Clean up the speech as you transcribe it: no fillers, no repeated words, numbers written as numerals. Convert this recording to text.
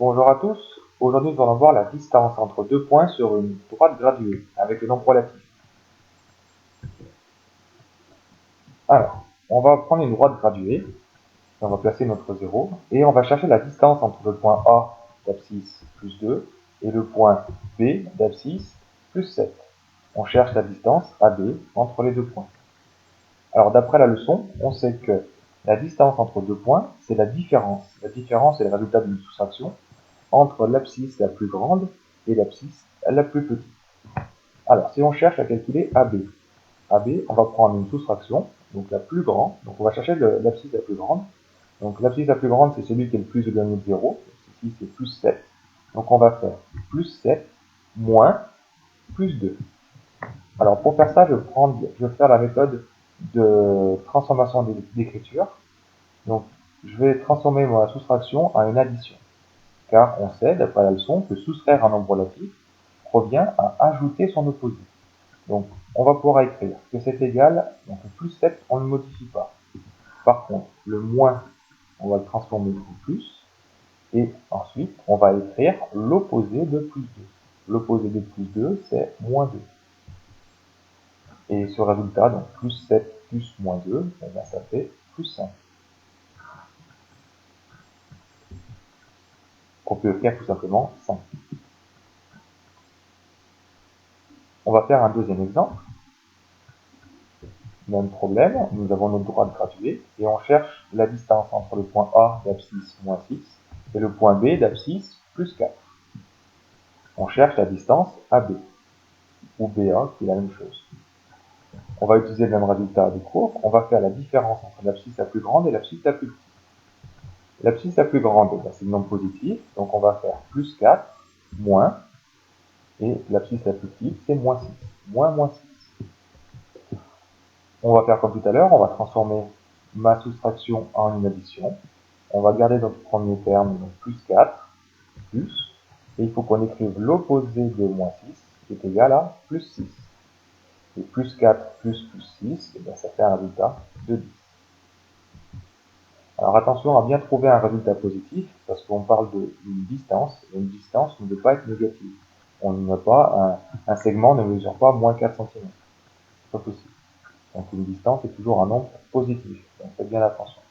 Bonjour à tous, aujourd'hui nous allons voir la distance entre deux points sur une droite graduée avec le nombre relatif. Alors, on va prendre une droite graduée, on va placer notre 0 et on va chercher la distance entre le point A d'abscisse plus 2 et le point B d'abscisse plus 7. On cherche la distance AB entre les deux points. Alors d'après la leçon, on sait que la distance entre deux points, c'est la différence. La différence est le résultat d'une soustraction entre l'abscisse la plus grande et l'abscisse la plus petite. Alors, si on cherche à calculer AB, on va prendre une soustraction, donc la plus grande, donc on va chercher l'abscisse la plus grande. Donc l'abscisse la plus grande, c'est celui qui est le plus éloigné de 0, ici c'est plus 7. Donc on va faire plus 7 moins plus 2. Alors pour faire ça, je vais faire la méthode de transformation d'écriture. Donc je vais transformer ma soustraction en une addition. Car on sait, d'après la leçon, que soustraire un nombre relatif revient à ajouter son opposé. Donc, on va pouvoir écrire que c'est égal, donc le plus 7, on ne le modifie pas. Par contre, le moins, on va le transformer en plus. Et ensuite, on va écrire l'opposé de plus 2. L'opposé de plus 2, c'est moins 2. Et ce résultat, donc plus 7 plus moins 2, eh bien, ça fait plus 5. Qu'on peut écrire tout simplement 5. On va faire un deuxième exemple. Même problème, nous avons notre droite graduée et on cherche la distance entre le point A d'abscisse moins 6 et le point B d'abscisse plus 4. On cherche la distance AB, ou BA, qui est la même chose. On va utiliser le même résultat des cours, on va faire la différence entre l'abscisse la plus grande et l'abscisse la plus petite. L'abscisse la plus grande, c'est le nombre positif, donc on va faire plus 4, moins, et l'abscisse la plus petite, c'est moins 6, moins 6. On va faire comme tout à l'heure, on va transformer ma soustraction en une addition. On va garder notre premier terme, donc plus 4, plus, et il faut qu'on écrive l'opposé de moins 6, qui est égal à plus 6. Et plus 4 plus 6, et bien ça fait un résultat de 10. Alors attention à bien trouver un résultat positif, parce qu'on parle d'une distance, et une distance ne peut pas être négative. On n'a pas, un segment ne mesure pas moins 4 cm. C'est pas possible. Donc une distance est toujours un nombre positif. Donc faites bien attention.